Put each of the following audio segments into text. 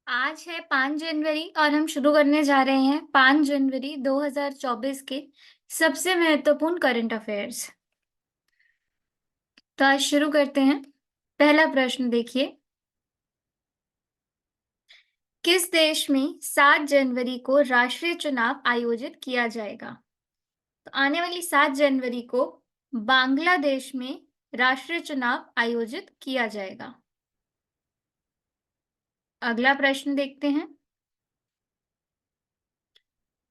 आज है 5 जनवरी और हम शुरू करने जा रहे हैं 5 जनवरी 2024 के सबसे महत्वपूर्ण करंट अफेयर्स। तो आज शुरू करते हैं। पहला प्रश्न देखिए, किस देश में 7 जनवरी को राष्ट्रीय चुनाव आयोजित किया जाएगा? तो आने वाली 7 जनवरी को बांग्लादेश में राष्ट्रीय चुनाव आयोजित किया जाएगा। अगला प्रश्न देखते हैं।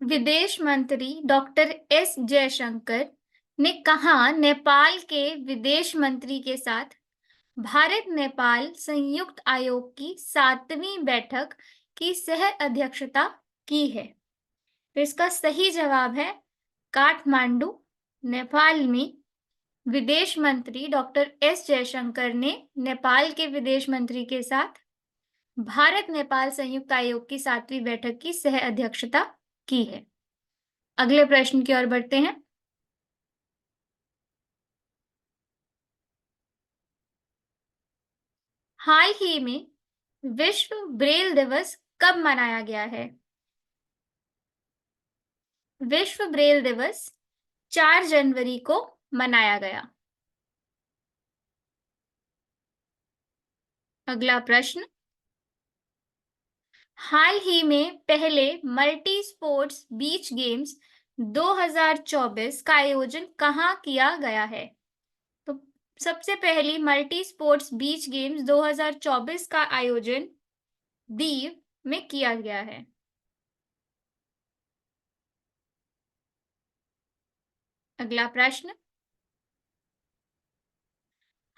विदेश मंत्री डॉक्टर एस जयशंकर ने कहा नेपाल के विदेश मंत्री के साथ भारत नेपाल संयुक्त आयोग की 7वीं बैठक की सह अध्यक्षता की है। तो इसका सही जवाब है काठमांडू। नेपाल में विदेश मंत्री डॉक्टर एस जयशंकर ने नेपाल के विदेश मंत्री के साथ भारत नेपाल संयुक्त आयोग की 7वीं बैठक की सह अध्यक्षता की है। अगले प्रश्न की ओर बढ़ते हैं। हाल ही में विश्व ब्रेल दिवस कब मनाया गया है? विश्व ब्रेल दिवस 4 जनवरी को मनाया गया। अगला प्रश्न, हाल ही में पहले मल्टी स्पोर्ट्स बीच गेम्स 2024 का आयोजन कहाँ किया गया है? तो सबसे पहली मल्टी स्पोर्ट्स बीच गेम्स 2024 का आयोजन दीव में किया गया है। अगला प्रश्न,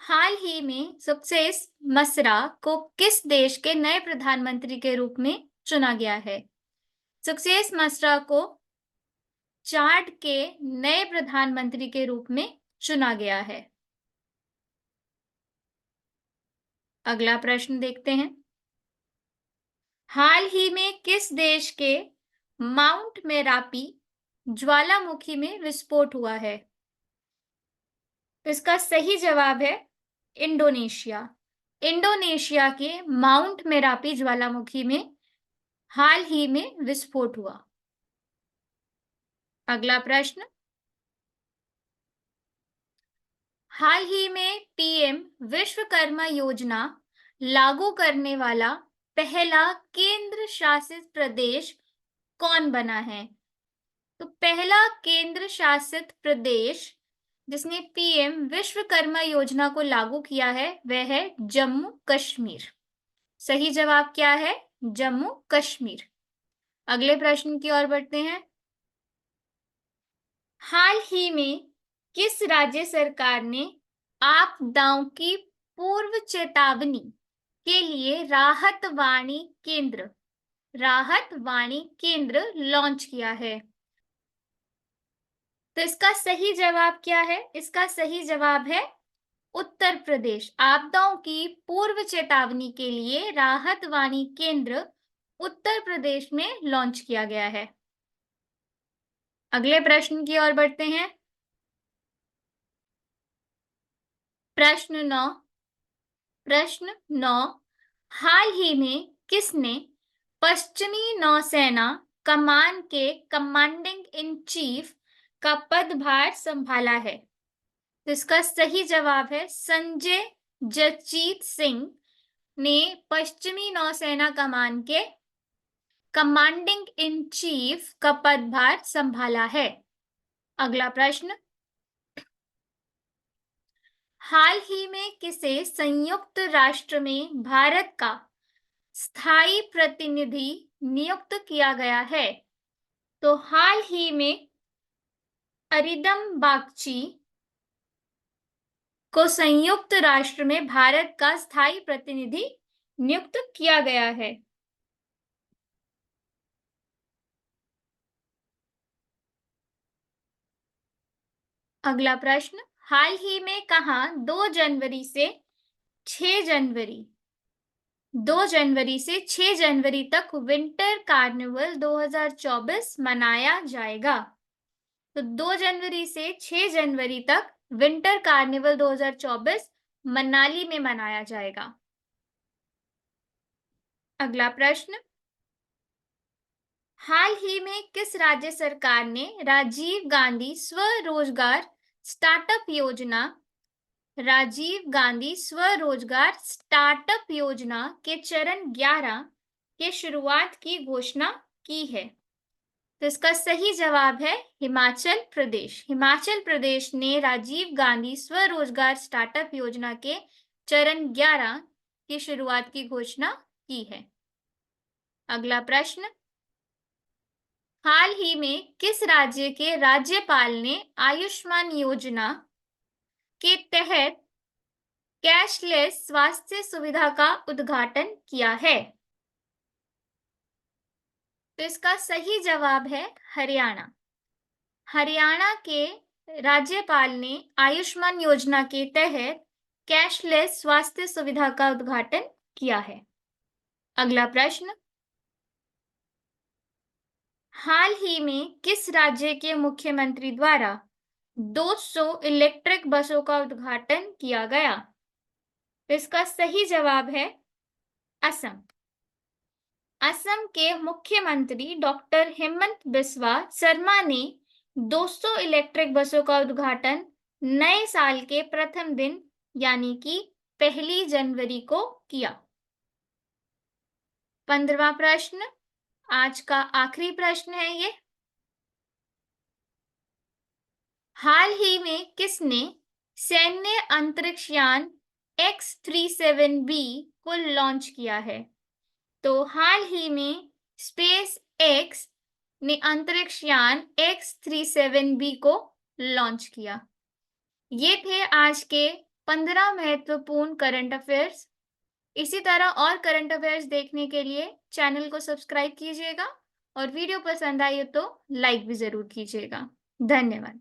हाल ही में सक्सेस मसरा को किस देश के नए प्रधानमंत्री के रूप में चुना गया है? सक्सेस मसरा को चाड के नए प्रधानमंत्री के रूप में चुना गया है। अगला प्रश्न देखते हैं। हाल ही में किस देश के माउंट मेरापी ज्वालामुखी में विस्फोट हुआ है? इसका सही जवाब है इंडोनेशिया। इंडोनेशिया के माउंट मेरापी ज्वालामुखी में हाल ही में विस्फोट हुआ। अगला प्रश्न, हाल ही में पीएम विश्वकर्मा योजना लागू करने वाला पहला केंद्र शासित प्रदेश कौन बना है? तो पहला केंद्र शासित प्रदेश जिसने पीएम विश्वकर्मा योजना को लागू किया है वह है जम्मू कश्मीर। सही जवाब क्या है? जम्मू कश्मीर। अगले प्रश्न की ओर बढ़ते हैं। हाल ही में किस राज्य सरकार ने आपदाओं की पूर्व चेतावनी के लिए राहत वाणी केंद्र लॉन्च किया है? तो इसका सही जवाब क्या है? इसका सही जवाब है उत्तर प्रदेश। आपदाओं की पूर्व चेतावनी के लिए राहत वाणी केंद्र उत्तर प्रदेश में लॉन्च किया गया है। अगले प्रश्न की ओर बढ़ते हैं। प्रश्न 9, हाल ही में किसने पश्चिमी नौसेना कमान के कमांडिंग इन चीफ का पदभार संभाला है? तो इसका सही जवाब है संजय जसजीत सिंह ने पश्चिमी नौसेना कमान के कमांडिंग इन चीफ का पदभार संभाला है। अगला प्रश्न, हाल ही में किसे संयुक्त राष्ट्र में भारत का स्थायी प्रतिनिधि नियुक्त किया गया है? तो हाल ही में अरिदम बागची को संयुक्त राष्ट्र में भारत का स्थायी प्रतिनिधि नियुक्त किया गया है। अगला प्रश्न, हाल ही में कहा 2 जनवरी से 6 जनवरी तक विंटर कार्निवल 2024 मनाया जाएगा? तो 2 जनवरी से 6 जनवरी तक विंटर कार्निवल 2024 मनाली में मनाया जाएगा। अगला प्रश्न, हाल ही में किस राज्य सरकार ने राजीव गांधी स्वरोजगार स्टार्टअप योजना के चरण 11 के शुरुआत की घोषणा की है? तो इसका सही जवाब है हिमाचल प्रदेश। हिमाचल प्रदेश ने राजीव गांधी स्वरोजगार स्टार्टअप योजना के चरण 11 की शुरुआत की घोषणा की है। अगला प्रश्न, हाल ही में किस राज्य के राज्यपाल ने आयुष्मान योजना के तहत कैशलेस स्वास्थ्य सुविधा का उद्घाटन किया है? तो इसका सही जवाब है हरियाणा। हरियाणा के राज्यपाल ने आयुष्मान योजना के तहत कैशलेस स्वास्थ्य सुविधा का उद्घाटन किया है। अगला प्रश्न, हाल ही में किस राज्य के मुख्यमंत्री द्वारा 200 इलेक्ट्रिक बसों का उद्घाटन किया गया? तो इसका सही जवाब है असम। असम के मुख्यमंत्री डॉक्टर हेमंत बिस्वा शर्मा ने 200 इलेक्ट्रिक बसों का उद्घाटन नए साल के प्रथम दिन यानी कि 1 जनवरी को किया। 15वां प्रश्न, आज का आखिरी प्रश्न है ये, हाल ही में किसने सैन्य अंतरिक्ष यान X-37B को लॉन्च किया है? तो हाल ही में स्पेस एक्स ने अंतरिक्ष यान X-37B को लॉन्च किया। ये थे आज के 15 महत्वपूर्ण करंट अफेयर्स। इसी तरह और करंट अफेयर्स देखने के लिए चैनल को सब्सक्राइब कीजिएगा और वीडियो पसंद आई हो तो लाइक भी जरूर कीजिएगा। धन्यवाद।